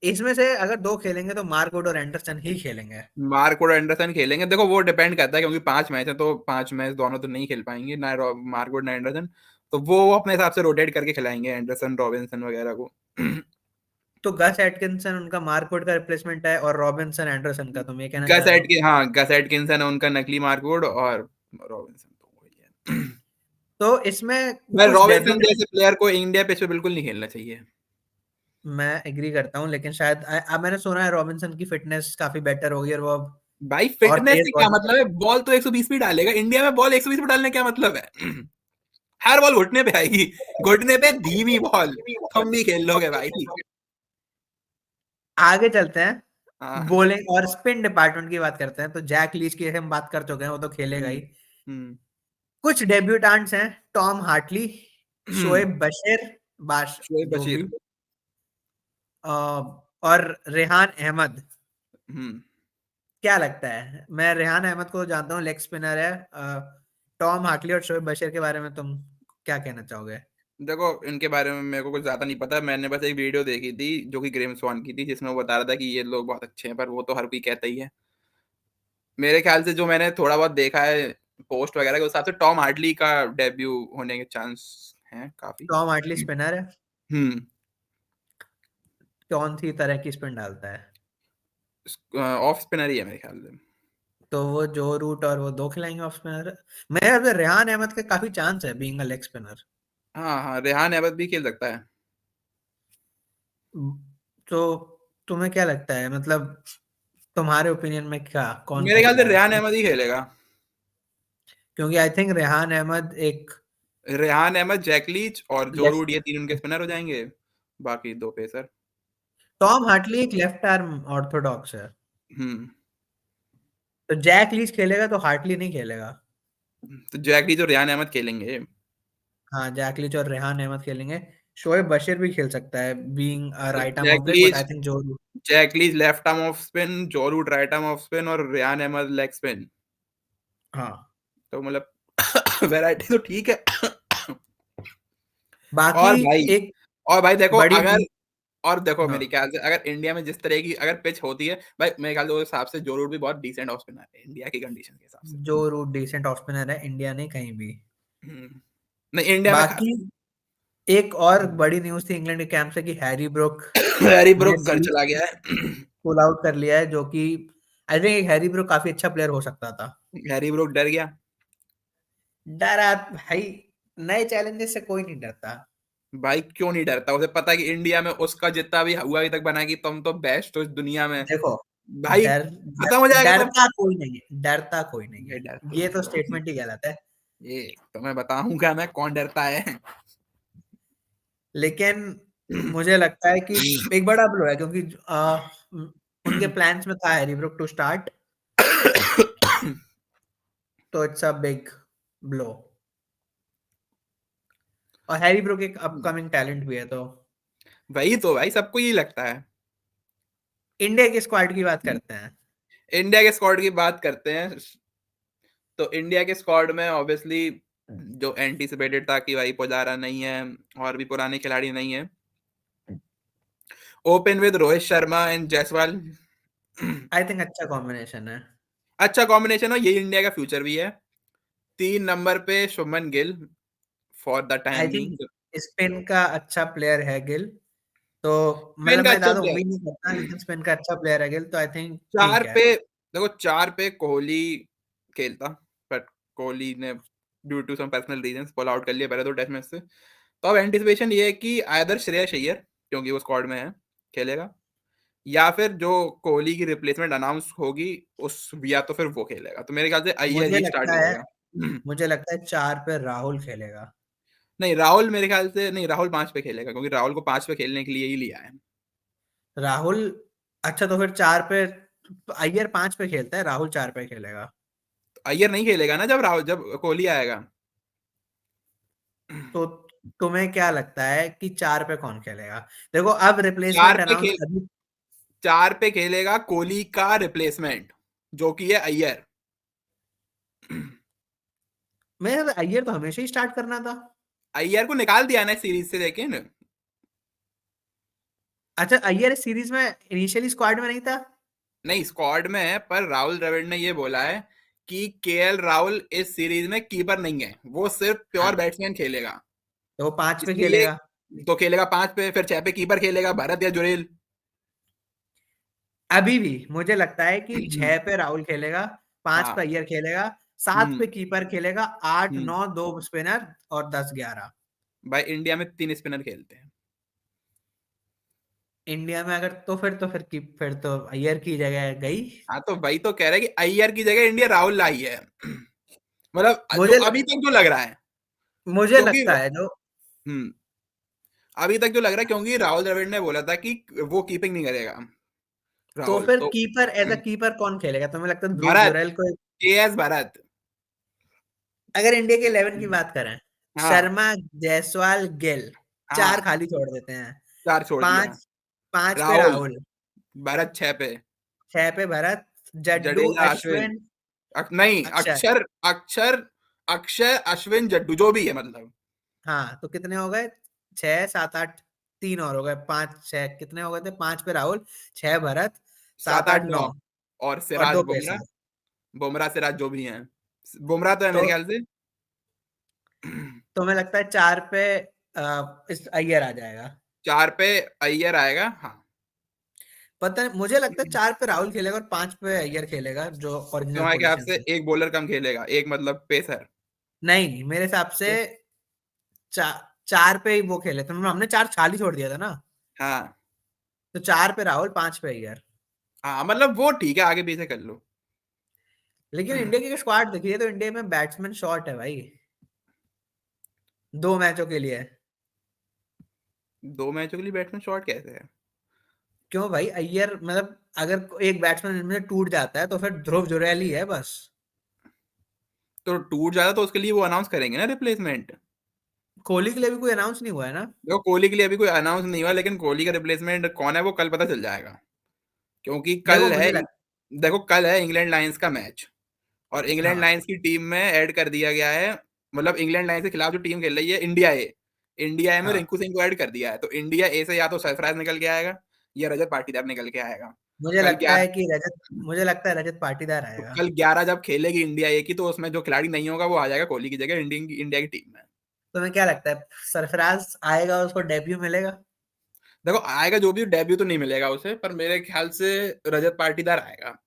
Speaker 2: इसमें से अगर 2 खेलेंगे तो मार्कवुड और एंडरसन ही खेलेंगे।
Speaker 1: मार्क और एंडरसन खेलेंगे, देखो वो डिपेंड करता है क्योंकि 5 मैच है, तो 5 मैच दोनों तो नहीं खेल पाएंगे ना, मार्क और ना एंडरसन। तो वो अपने हिसाब से रोटेट करके खिलाएंगे एंडरसन रॉबिन्सन वगैरह को।
Speaker 2: तो गस एटकिंसन उनका मार्कवुड का रिप्लेसमेंट है, और रॉबिन्सन एंडरसन का, तुम ये कहना चाह
Speaker 1: गस
Speaker 2: रहे
Speaker 1: एट
Speaker 2: हो?
Speaker 1: के हाँ, गस एटकिंसन है उनका नकली मार्कवुड, और रॉबिन्सन तो वही है।
Speaker 2: तो इसमें
Speaker 1: मैं
Speaker 2: कुछ
Speaker 1: रॉबिन्सन
Speaker 2: डेब्यूटेंट,
Speaker 1: जैसे प्लेयर को इंडिया पिच पे बिल्कुल नहीं खेलना चाहिए।
Speaker 2: मैं एग्री करता हूँ, लेकिन शायद अब मैंने सुना है रॉबिन्सन की फिटनेस काफी बेटर होगी, और वो अब
Speaker 1: भाई
Speaker 2: और
Speaker 1: फिटनेस
Speaker 2: तेज
Speaker 1: से क्या
Speaker 2: बॉलिंग
Speaker 1: मतलब है, बॉल तो 120 पे डालेगा, इंडिया में बॉल 120 पे डालने क्या मतलब है। हर बॉल घुटने पे आएगी, घुटने पे धीमी बॉल, तुम भी खेल लोगे भाई।
Speaker 2: आगे चलते हैं।
Speaker 1: हाँ।
Speaker 2: बॉलिंग और स्पिन डिपार्टमेंट की बात करते हैं। तो जैक लीच की हम बात कर चुके हैं, वो तो खेलेगा
Speaker 1: हम्म।
Speaker 2: ही।
Speaker 1: हम्म।
Speaker 2: कुछ डेब्यूटांट्स हैं, टॉम हार्टली, शोएब बशीर, बाश
Speaker 1: शोएब
Speaker 2: जो भी,
Speaker 1: बशीर।
Speaker 2: और रेहान अहमद।
Speaker 1: हम्म।
Speaker 2: क्या लगता है? मैं रेहान अहमद को जानता हूँ, लेग स्पिनर है। टॉम हार्टली और शोएब बशीर के बारे में तुम क्या कहना चाहोगे?
Speaker 1: देखो इनके बारे में मेरे को कुछ ज्यादा नहीं पता, मैंने बस एक वीडियो देखी थी जो कि ग्रेम स्वान की थी, जिसमें वो बता रहा था कि ये लोग बहुत अच्छे हैं, पर वो तो हर कोई कहता ही है। मेरे ख्याल से जो मैंने थोड़ा बहुत देखा है पोस्ट वगैरह के हिसाब से, टॉम हार्डली का डेब्यू होने के चांस हैं काफी।
Speaker 2: टॉम हार्टली स्पिनर है,
Speaker 1: हम्म।
Speaker 2: कौन सी तरह की स्पिन डालता है?
Speaker 1: ऑफ स्पिनर ही है मेरे ख्याल से।
Speaker 2: तो वो जो रूट और वो 2 खिलाएंगे ऑफ स्पिनर। मेरे ख्याल से रेहान अहमद के काफी चांस है बीइंग अ लेग स्पिनर।
Speaker 1: हाँ हाँ, रेहान अहमद भी खेल सकता है।
Speaker 2: तो तुम्हें क्या लगता है, मतलब तुम्हारे ओपिनियन में क्या, कौन
Speaker 1: मेरे ख्याल से
Speaker 2: खेलेगा
Speaker 1: रेहान
Speaker 2: वैसे?
Speaker 1: अहमद ही खेलेगा।
Speaker 2: क्योंकि आई थिंक रेहान अहमद एक
Speaker 1: रेहान अहमद, जैकलीच और जो
Speaker 2: लेफ्ट,
Speaker 1: रूट, ये 3 उनके स्पिनर हो जाएंगे, बाकी 2 पेसर।
Speaker 2: टॉम हार्टली एक लेफ्ट आर्म ऑर्थोडॉक्स है।
Speaker 1: हम्म।
Speaker 2: तो जैक लीच खेलेगा तो हार्टली नहीं खेलेगा।
Speaker 1: तो जैकलीच और रेहान अहमद खेलेंगे।
Speaker 2: हाँ, जैक लीच और रेहान अहमद खेलेंगे। शोएब बशीर भी खेल सकता है बीइंग अ
Speaker 1: तो
Speaker 2: right arm off break, but
Speaker 1: Jack Leach,
Speaker 2: I think जो
Speaker 1: Jack Leach's left arm off spin, Joe Root right arm off spin, और रेयान अहमद लेग स्पिन।
Speaker 2: हाँ।
Speaker 1: तो मतलब वैरायटी तो ठीक है।
Speaker 2: बाकी
Speaker 1: और भाई,
Speaker 2: एक
Speaker 1: और भाई देखो
Speaker 2: बड़ी
Speaker 1: अगर,
Speaker 2: न्यूज।
Speaker 1: और देखो
Speaker 2: हाँ,
Speaker 1: मेरे ख्याल से अगर इंडिया में जिस तरह की अगर पिच होती है भाई, मेरे ख्याल से उस हिसाब से जो रूट भी बहुत डिसेंट ऑफ स्पिनर है इंडिया की कंडीशन के हिसाब से।
Speaker 2: जो रूट डिसेंट ऑफ स्पिनर है, इंडिया ने कहीं भी।
Speaker 1: नहीं इंडिया में खास।
Speaker 2: बाकी एक और बड़ी न्यूज थी इंग्लैंड के कैंप से, कि हैरी ब्रुक
Speaker 1: हैरी
Speaker 2: ने
Speaker 1: ब्रुक घर
Speaker 2: सीरीज
Speaker 1: चला गया है।
Speaker 2: पुल आउट कर लिया है, जो कि आई थिंक हैरी ब्रुक काफी अच्छा प्लेयर हो सकता था।
Speaker 1: हैरी ब्रुक डर गया।
Speaker 2: डरा भाई, नए चैलेंजेस से कोई नहीं डरता।
Speaker 1: भाई क्यों नहीं डरता, उसे पता है कि इंडिया में उसका जितना भी हुआ अभी तक बना कि तुम तो बेस्ट हो इस दुनिया में।
Speaker 2: देखो,
Speaker 1: भाई
Speaker 2: डर
Speaker 1: खत्म हो जाएगा सब।
Speaker 2: डरता कोई नहीं है, डरता कोई नहीं
Speaker 1: ये
Speaker 2: है।
Speaker 1: डरता
Speaker 2: ये
Speaker 1: है
Speaker 2: तो
Speaker 1: तो,
Speaker 2: स्टेटमेंट ही गलत है।
Speaker 1: ये तो मैं बताऊंगा मैं कौन डरता है।
Speaker 2: लेकिन मुझे लगता है कि एक बड़ा ब्लो है, क्योंकि उनके प्लान्स में था हैरी ब्रूक टू स्टार्ट, तो इट्स अ बिग ब्लो। और हैरी ब्रूक एक अपकमिंग टैलेंट भी है, तो
Speaker 1: वही तो भाई, सबको यही लगता है।
Speaker 2: इंडिया की स्क्वाड की बात करते हैं।
Speaker 1: इंडिया के स्क्वाड की बात करते हैं, तो इंडिया के स्क्वाड में ऑब्वियसली जो एंटीसिपेटेड था कि भाई पुजारा नहीं है और भी पुराने खिलाड़ी नहीं है। Open with Rohit Sharma and Jaiswal.
Speaker 2: I think अच्छा कॉम्बिनेशन है।
Speaker 1: अच्छा कॉम्बिनेशन हो, यही इंडिया का फ्यूचर भी है। 3 नंबर पे Shubman Gill, for the
Speaker 2: I
Speaker 1: time
Speaker 2: think
Speaker 1: being.
Speaker 2: Spin का अच्छा प्लेयर है गिल, तो
Speaker 1: स्पेन
Speaker 2: मतलब
Speaker 1: का
Speaker 2: मैं
Speaker 1: अच्छा
Speaker 2: ज्यादा
Speaker 1: प्लेयर।
Speaker 2: उम्मीद नहीं करता, लेकिन स्पिन का अच्छा प्लेयर है गिल, तो आई थिंक
Speaker 1: चार
Speaker 2: ठीक है।
Speaker 1: पे देखो, 4 पे कोहली खेलता, बट कोहली ने due to some personal reasons pull out कर लिया पहले 2 टेस्ट मैच से। तो अब एंटिसिपेशन ये है कि आयदर श्रेयस अय्यर, क्योंकि वो स्क्वाड में है, खेलेगा, या फिर जो कोहली की रिप्लेसमेंट अनाउंस होगी उस, या तो फिर वो खेलेगा। तो मेरे ख्याल से अय्यर
Speaker 2: मुझे
Speaker 1: ही स्टार्ट
Speaker 2: लगता है
Speaker 1: करेगा।
Speaker 2: मुझे लगता है 4 पे राहुल खेलेगा।
Speaker 1: नहीं, राहुल मेरे ख्याल से नहीं, राहुल 5 पे खेलेगा, क्योंकि राहुल को 5 पे खेलने के लिए ही लिया है।
Speaker 2: राहुल, अच्छा तो फिर 4 पे अय्यर 5 पे खेलता है, राहुल 4 पे खेलेगा।
Speaker 1: अय्यर नहीं खेलेगा ना जब कोहली आएगा।
Speaker 2: तो तुम्हें क्या लगता है कि 4 पे कौन खेलेगा? देखो अब
Speaker 1: चार
Speaker 2: रिप्लेसमेंट
Speaker 1: पे
Speaker 2: अनाउंस
Speaker 1: खेल
Speaker 2: अभी।
Speaker 1: 4 पे खेलेगा कोहली का रिप्लेसमेंट, जो कि है अय्यर।
Speaker 2: मैं अय्यर तो हमेशा ही स्टार्ट करना था।
Speaker 1: अय्यर को निकाल दिया ना सीरीज से, लेकिन
Speaker 2: अच्छा, अय्यर इस सीरीज में इनिशियली स्क्वाड में नहीं था?
Speaker 1: नहीं, स्क्वाड में है, पर राहुल द्रविड़ ने ये बोला है कि केएल राहुल इस सीरीज में कीपर नहीं है, वो सिर्फ प्योर
Speaker 2: हाँ,
Speaker 1: बैट्समैन खेलेगा।
Speaker 2: तो वो 5 पे
Speaker 1: इसलिए
Speaker 2: खेलेगा।
Speaker 1: तो खेलेगा 5 पे, फिर 6 पे कीपर खेलेगा भरत या जुरेल।
Speaker 2: अभी भी मुझे लगता है कि 6 पे राहुल खेलेगा, 5 पे
Speaker 1: हाँ।
Speaker 2: अय्यर खेलेगा, 7
Speaker 1: हम्म।
Speaker 2: पे कीपर खेलेगा, 8
Speaker 1: हम्म।
Speaker 2: 9 2 स्पिनर और 10 11।
Speaker 1: भाई इंडिया में 3 स्पिनर खेलते हैं।
Speaker 2: इंडिया में अगर फिर तो अय्यर की जगह गई।
Speaker 1: हाँ, तो भाई तो कह रहे हैं कि अय्यर की जगह इंडिया राहुल लाई है। मतलब जो
Speaker 2: मुझे
Speaker 1: अभी तक जो लग रहा है,
Speaker 2: मुझे
Speaker 1: क्योंकि
Speaker 2: लगता है जो
Speaker 1: हम्म अभी तक जो लग रहा है, क्योंकि राहुल द्रविड़ ने बोला था कि वो कीपिंग नहीं करेगा
Speaker 2: तो
Speaker 1: राहुल
Speaker 2: फिर
Speaker 1: तो।
Speaker 2: कीपर, एज अ कीपर कौन खेलेगा? तुम्हें लगता है ध्रुव
Speaker 1: भरत,
Speaker 2: जुरैल को?
Speaker 1: के एस भरत।
Speaker 2: अगर इंडिया के 11 की बात करें,
Speaker 1: हाँ।
Speaker 2: शर्मा, जायसवाल, गिल, 4
Speaker 1: हाँ,
Speaker 2: खाली छोड़ देते हैं।
Speaker 1: 4 छोड़ दिया।
Speaker 2: 5 5 पे
Speaker 1: राहुल,
Speaker 2: राहुल,
Speaker 1: भरत 6 पे,
Speaker 2: 6 पे भरत, जड्डू,
Speaker 1: जडेजा अश्विन,
Speaker 2: अश्विन,
Speaker 1: नहीं,
Speaker 2: अक्षर।
Speaker 1: अक्षर, अक्षर, अक्षय अश्विन जड्डू जो भी है मतलब।
Speaker 2: हाँ, तो कितने हो गए? 6 7 8, 3 और हो गए, 5 6 कितने हो गए थे? 5 पे राहुल, 6 भरत,
Speaker 1: 7
Speaker 2: 7 8
Speaker 1: 8 9,
Speaker 2: 9
Speaker 1: और
Speaker 2: और
Speaker 1: सिराज
Speaker 2: 2
Speaker 1: बुमराह।
Speaker 2: पेसर।
Speaker 1: बुमराह सिराज जो भी हैं, बुमराह तो है
Speaker 2: तो
Speaker 1: मेरे ख्याल से।
Speaker 2: तुम्हें लगता है 4 पे इस अय्यर आ जाएगा?
Speaker 1: 4 पे अय्यर आएगा, हाँ।
Speaker 2: पता नहीं, मुझे लगता है 4 पे राहुल खेलेगा और 5 पे अय्यर खेलेगा, जो ओरिजिनल
Speaker 1: तुम्हारे ख्याल
Speaker 2: पोजीशन
Speaker 1: से
Speaker 2: है।
Speaker 1: एक बॉलर कम खेलेगा, एक मतलब पेसर।
Speaker 2: नहीं, मेरे हिसाब से चा, 4 पे ही वो खेले थे, हमने 4 खाली छोड़ दिया था ना।
Speaker 1: हाँ।
Speaker 2: तो 4 पे राहुल, 5 पे अय्यर।
Speaker 1: हाँ, मतलब वो ठीक है, आगे पीछे कर लो।
Speaker 2: लेकिन इंडिया की स्क्वाड देखिए, तो इंडिया में बैट्समैन शॉर्ट है भाई, 2 मैचों के लिए।
Speaker 1: 2 मैचों के लिए बैट्समैन शॉट कैसे है?
Speaker 2: क्यों भाई? अय्यर मतलब अगर एक बैट्समैन इनमें से टूट जाता है तो फिर ध्रुव जुरैल ही है बस।
Speaker 1: तो टूट जाता तो उसके लिए वो अनाउंस करेंगे ना रिप्लेसमेंट।
Speaker 2: कोहली के लिए भी कोई अनाउंस नहीं हुआ है ना?
Speaker 1: देखो, कोहली के लिए अभी कोई अनाउंस नहीं हुआ, लेकिन कोहली का रिप्लेसमेंट कौन है वो कल पता चल जाएगा। क्योंकि
Speaker 2: देखो
Speaker 1: कल है,
Speaker 2: मुझे लग
Speaker 1: देखो कल है इंग्लैंड लायंस का मैच, और इंग्लैंड
Speaker 2: हाँ,
Speaker 1: लायंस की टीम में ऐड कर दिया गया है, मतलब इंग्लैंड लायंस के खिलाफ जो टीम खेल रही है इंडिया ए, इंडिया ए में
Speaker 2: हाँ,
Speaker 1: रिंकू सिंह को ऐड कर दिया है। तो इंडिया ए से या तो सरफराज निकल के आएगा, या रजत पाटीदार निकल के आएगा।
Speaker 2: मुझे
Speaker 1: कल
Speaker 2: लगता है
Speaker 1: 11
Speaker 2: कि रजत पाटीदार
Speaker 1: तो
Speaker 2: आएगा।
Speaker 1: कल 11 जब खेलेगी इंडिया ए की, तो उसमें जो खिलाड़ी नहीं होगा वो आ जाएगा कोहली की जगह इंडिया की टीम में।
Speaker 2: तुम्हें क्या लगता है, सरफराज आएगा, उसको डेब्यू मिलेगा?
Speaker 1: देखो, आएगा जो भी, डेब्यू तो नहीं मिलेगा उसे, पर मेरे ख्याल से रजत पाटीदार आएगा।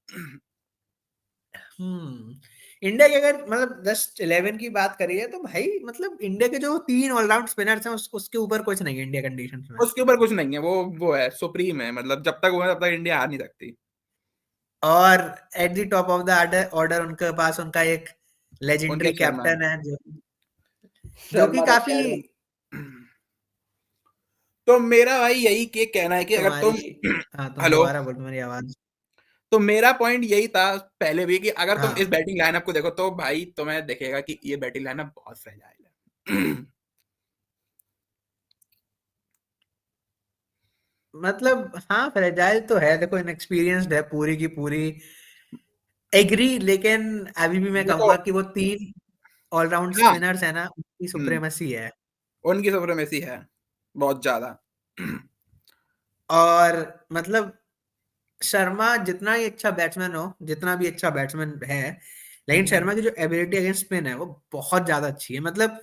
Speaker 2: हम्म इंडिया के अगर मतलब जस्ट 11 की बात करिए, तो भाई मतलब इंडिया के जो 3 ऑलराउंड स्पिनर्स हैं, उसके ऊपर कुछ नहीं है इंडिया कंडीशंस में।
Speaker 1: उसके ऊपर कुछ नहीं है, वो है सुप्रीम है, मतलब जब तक वो है तब तक इंडिया हार नहीं सकती।
Speaker 2: और at the top of the order order उनके पास उनका एक लेजेंडरी
Speaker 1: उनके शर्मा,
Speaker 2: कैप्टन है, जो कि
Speaker 1: शर्मा
Speaker 2: काफी
Speaker 1: रशियन। तो मेरा भाई यही के कहना है कि अगर
Speaker 2: तुम्हारी,
Speaker 1: तुम
Speaker 2: हाँ तुम
Speaker 1: हेलो,
Speaker 2: दोबारा बोल, तुम्हारी आवाज।
Speaker 1: तो मेरा पॉइंट यही था पहले भी कि अगर तुम इस
Speaker 2: हाँ
Speaker 1: बैटिंग लाइनअप को देखो तो भाई तुम्हें दिखेगा कि ये बैटिंग लाइनअप बहुत फ्रेजाइल है।
Speaker 2: मतलब हाँ फ्रेजाइल तो है, देखो इनएक्सपीरियंस्ड है पूरी की पूरी, एग्री, लेकिन अभी भी मैं
Speaker 1: देखो,
Speaker 2: कहूंगा कि वो तीन ऑलराउंड
Speaker 1: हाँ,
Speaker 2: स्पिनर्स है ना, उनकी
Speaker 1: हम्म,
Speaker 2: सुप्रीमेसी है।
Speaker 1: उनकी सुप्रीमेसी है बहुत ज्यादा।
Speaker 2: और मतलब शर्मा जितना ही अच्छा बैट्समैन हो, जितना भी अच्छा बैट्समैन है, लेकिन शर्मा की जो एबिलिटी अगेंस्ट स्पिन है वो बहुत ज्यादा अच्छी है। मतलब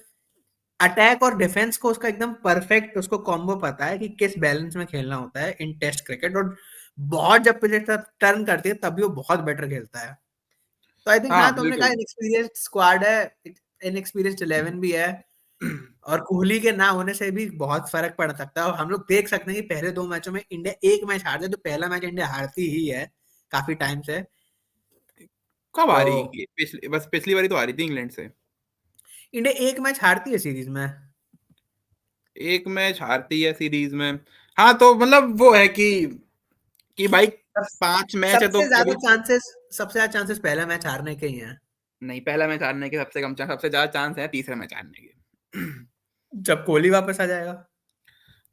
Speaker 2: अटैक और डिफेंस को उसका एकदम परफेक्ट, उसको कॉम्बो पता है कि किस बैलेंस में खेलना होता है इन टेस्ट क्रिकेट। और बहुत जब पिच टर्न करती है तब भी वो बहुत बेटर खेलता है। तो आई थिंक
Speaker 1: हाँ
Speaker 2: हाँ, तुमने कहा
Speaker 1: बिल्कुल।
Speaker 2: इनएक्सपीरियंस्ड स्क्वाड है, इनएक्सपीरियंस्ड 11 भी है, और कोहली के ना होने से भी बहुत फर्क पड़ सकता है। और हम लोग देख सकते हैं कि पहले 2 मैचों में इंडिया एक मैच हार जाए, तो पहला मैच इंडिया हारती ही है काफी टाइम से।
Speaker 1: कब
Speaker 2: तो
Speaker 1: आ रही ये पिछली, बस पिछली बारी तो आ रही थी इंग्लैंड से।
Speaker 2: इंडिया एक मैच हारती है सीरीज में।
Speaker 1: एक मैच हारती है सीरीज में। हाँ तो मतलब वो है कि भाई
Speaker 2: सब-
Speaker 1: 5 मैच है तो
Speaker 2: सबसे ज्यादा
Speaker 1: कभी,
Speaker 2: चांसेस, सबसे ज्यादा चांसेस पहला मैच हारने के ही हैं।
Speaker 1: नहीं पहला मैच हारने के सबसे कम चांस, सबसे ज्यादा चांस है तीसरा मैच हारने के।
Speaker 2: जब कोहली वापस आ जाएगा।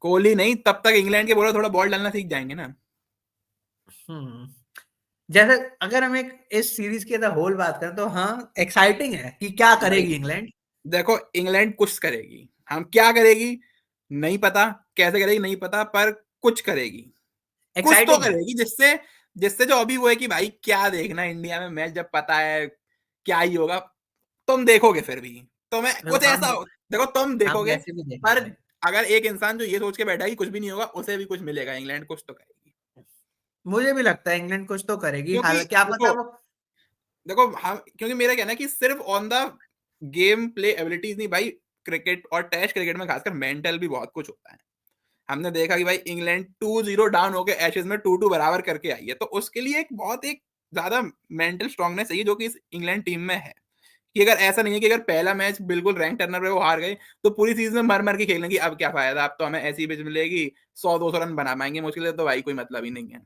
Speaker 1: कोहली नहीं, तब तक इंग्लैंड के बॉलर थोड़ा बॉल डालना सीख जाएंगे ना।
Speaker 2: हम्म जैसे अगर हम एक इस सीरीज की द होल बात करें तो हाँ एक्साइटिंग है कि क्या
Speaker 1: भाई
Speaker 2: करेगी इंग्लैंड।
Speaker 1: देखो, इंग्लैंड कुछ करेगी, हम क्या करेगी नहीं पता, कैसे करेगी नहीं पता, पर कुछ करेगी, कुछ तो
Speaker 2: एक्साइटिंग है।
Speaker 1: करेगी जिससे, जिससे जो अभी वो है कि भाई क्या देखना इंडिया में मैच, जब पता है क्या ही होगा, तुम देखोगे फिर भी, तुम्हें
Speaker 2: देखो
Speaker 1: कुछ ऐसा
Speaker 2: हम
Speaker 1: देखो तुम
Speaker 2: हम
Speaker 1: देखोगे।
Speaker 2: वैसे भी
Speaker 1: पर
Speaker 2: देखेंगे।
Speaker 1: अगर एक इंसान जो ये सोच के बैठा है कि कुछ भी नहीं होगा, उसे भी कुछ मिलेगा, इंग्लैंड कुछ तो करेगी।
Speaker 2: मुझे भी लगता है इंग्लैंड कुछ तो करेगी,
Speaker 1: क्योंकि
Speaker 2: हालांकि क्या पता
Speaker 1: देखो,
Speaker 2: वो।
Speaker 1: देखो हम, क्योंकि मेरा कहना है कि सिर्फ on the game play abilities नहीं भाई, क्रिकेट और टेस्ट क्रिकेट में खासकर मेंटल भी बहुत कुछ होता है। हमने देखा कि भाई इंग्लैंड 2-0 डाउन होकर एशेज में 2-2 बराबर करके आई है, तो उसके लिए एक बहुत एक ज्यादा मेंटल स्ट्रांगनेस चाहिए जो कि इस इंग्लैंड टीम में है। कि अगर ऐसा नहीं है कि अगर पहला मैच बिल्कुल रैंक टर्नर पे वो हार गए, तो पूरी सीरीज में मर मर के खेलने की अब क्या फायदा, अब तो हमें ऐसी पिच मिलेगी 100-200 रन बना पाएंगे मुश्किल है, तो भाई कोई मतलब ही नहीं है।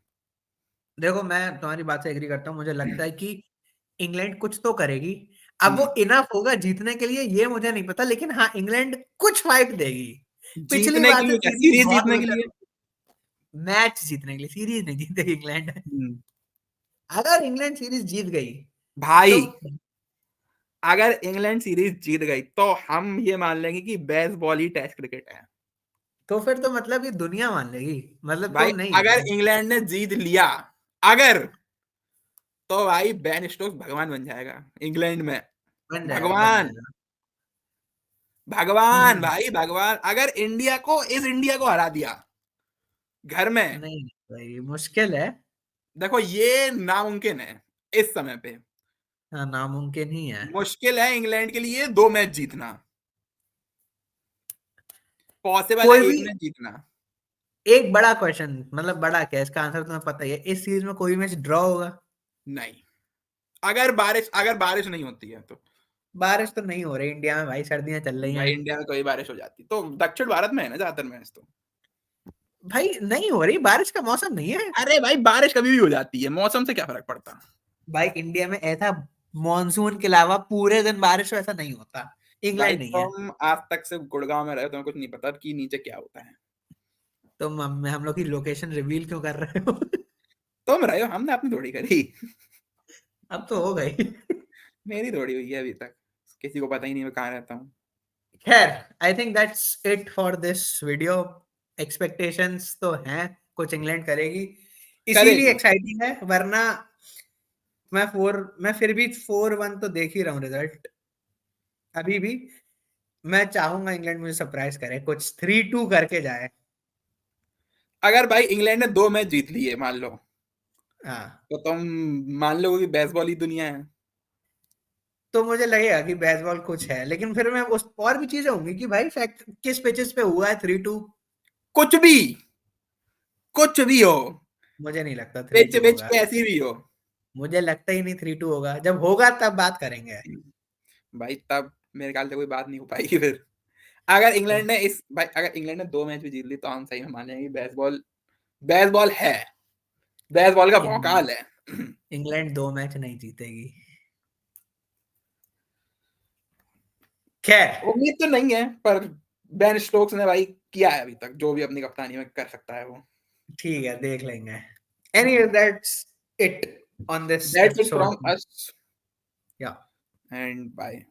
Speaker 2: देखो मैं तुम्हारी बात से एग्री करता हूँ, मुझे लगता है कि इंग्लैंड कुछ तो करेगी। अब
Speaker 1: हम्म,
Speaker 2: वो इनफ होगा जीतने के लिए ये मुझे नहीं पता, लेकिन हाँ इंग्लैंड कुछ फाइट देगी। पिछली
Speaker 1: जीतने
Speaker 2: बार
Speaker 1: के
Speaker 2: से
Speaker 1: लिए क्या,
Speaker 2: सीरीज
Speaker 1: सीरीज
Speaker 2: बहुत
Speaker 1: जीतने के
Speaker 2: बेटर
Speaker 1: लिए।
Speaker 2: होगी। मैच जीतने के लिए, सीरीज नहीं जीतेगी इंग्लैंड।
Speaker 1: हम्म,
Speaker 2: अगर इंग्लैंड सीरीज जीत गई तो
Speaker 1: भाई अगर इंग्लैंड सीरीज जीत गई तो हम ये मान लेंगे कि बेसबॉल ही टेस्ट क्रिकेट है।
Speaker 2: फिर तो मतलब ये दुनिया मान लेगी, मतलब
Speaker 1: भाई
Speaker 2: तुम नहीं।
Speaker 1: अगर इंग्लैंड ने जीत लिया, अगर, तो भाई बेन स्टोक्स भगवान बन जाएगा इंग्लैंड में।
Speaker 2: बन जाएगा बन
Speaker 1: भगवान,
Speaker 2: जाएगा।
Speaker 1: भगवान
Speaker 2: हम्म
Speaker 1: भाई भगवान, अगर इंडिया को, इस इंडिया को हरा दिया घर में,
Speaker 2: नहीं भाई मुश्किल है।
Speaker 1: देखो ये नामुमकिन है इस समय पे।
Speaker 2: हाँ नामुमकिन ही है।
Speaker 1: मुश्किल है इंग्लैंड के लिए 2 मैच जीतना, पॉसिबल है
Speaker 2: कोई भी,
Speaker 1: एक मैच जीतना।
Speaker 2: एक बड़ा क्वेश्चन, मतलब बड़ा क्या, इसका आंसर तुम्हें पता ही है, इस सीरीज में कोई मैच ड्रॉ होगा।
Speaker 1: नहीं, अगर बारिश नहीं होती है तो।
Speaker 2: बारिश तो नहीं हो रही इंडिया में भाई, सर्दियां चल रही
Speaker 1: भाई
Speaker 2: हैं।
Speaker 1: इंडिया में कभी बारिश हो जाती तो, दक्षिण भारत में है ना ज्यादातर मैच तो।
Speaker 2: भाई नहीं हो रही, बारिश का मौसम नहीं है।
Speaker 1: अरे भाई बारिश कभी भी हो जाती है, मौसम से क्या फर्क पड़ता।
Speaker 2: भाई इंडिया में ऐसा मॉनसून के अलावा पूरे दिन बारिश हो ऐसा नहीं होता,
Speaker 1: भाई
Speaker 2: इंग्लैंड नहीं है।
Speaker 1: तुम आज तक सिर्फ गुड़गांव में रहे हो, तुम्हें कुछ नहीं पता कि नीचे क्या होता है।
Speaker 2: तुम हम लोग की लोकेशन रिवील क्यों कर रहे हो?
Speaker 1: तुम रहे हो, हमने अपनी थोड़ी करी।
Speaker 2: अब तो हो गई।
Speaker 1: मेरी थोड़ी हुई है अभी तक, किसी को पता ही नहीं मैं कहाँ रहता हूँ।
Speaker 2: खैर, I think that's it for this video. Expectations तो हैं कुछ इंग्लैंड करेगी, इसीलिए
Speaker 1: करेगी।
Speaker 2: एक्साइटिंग है, वरना मैं फिर भी 4-1 तो देख ही रहा हूँ रिजल्ट अभी भी। मैं चाहूंगा इंग्लैंड मुझे सरप्राइज करे, कुछ 3-2 करके जाए।
Speaker 1: अगर भाई इंग्लैंड ने 2 मैच जीत लिए मान लो,
Speaker 2: हाँ
Speaker 1: तो तुम मान लो कि बेसबॉल ही दुनिया है।
Speaker 2: तो मुझे लगेगा कि बेसबॉल कुछ है, लेकिन फिर मैं उस और भी चीजें होंगी कि भाई फैक्ट किस पिचेस पे हुआ है 3-2।
Speaker 1: कुछ भी, कुछ भी हो,
Speaker 2: मुझे नहीं लगता थ्री
Speaker 1: पिच
Speaker 2: टू
Speaker 1: पिच
Speaker 2: होगा।
Speaker 1: कैसी भी हो।
Speaker 2: मुझे लगता ही नहीं 3-2 होगा, जब होगा तब बात करेंगे।
Speaker 1: भाई तब मेरे ख्याल से कोई बात नहीं हो पाएगी फिर। अगर इंग्लैंड ने इस भाई अगर इंग्लैंड ने 2 मैच भी जीत ली तो हम सही में मान जाएंगे बेसबॉल है, बेसबॉल का
Speaker 2: इंग-
Speaker 1: भौकाल है।
Speaker 2: इंग्लैंड 2 मैच नहीं जीतेगी। खैर,
Speaker 1: उम्मीद तो नहीं है, पर बेन स्टोक्स ने भाई किया है अभी तक जो भी अपनी कप्तानी में कर सकता है वो।
Speaker 2: ठीक है, देख लेंगे। Anyway, that's it on this
Speaker 1: that's it
Speaker 2: episode.
Speaker 1: From us
Speaker 2: या
Speaker 1: एंड बाय।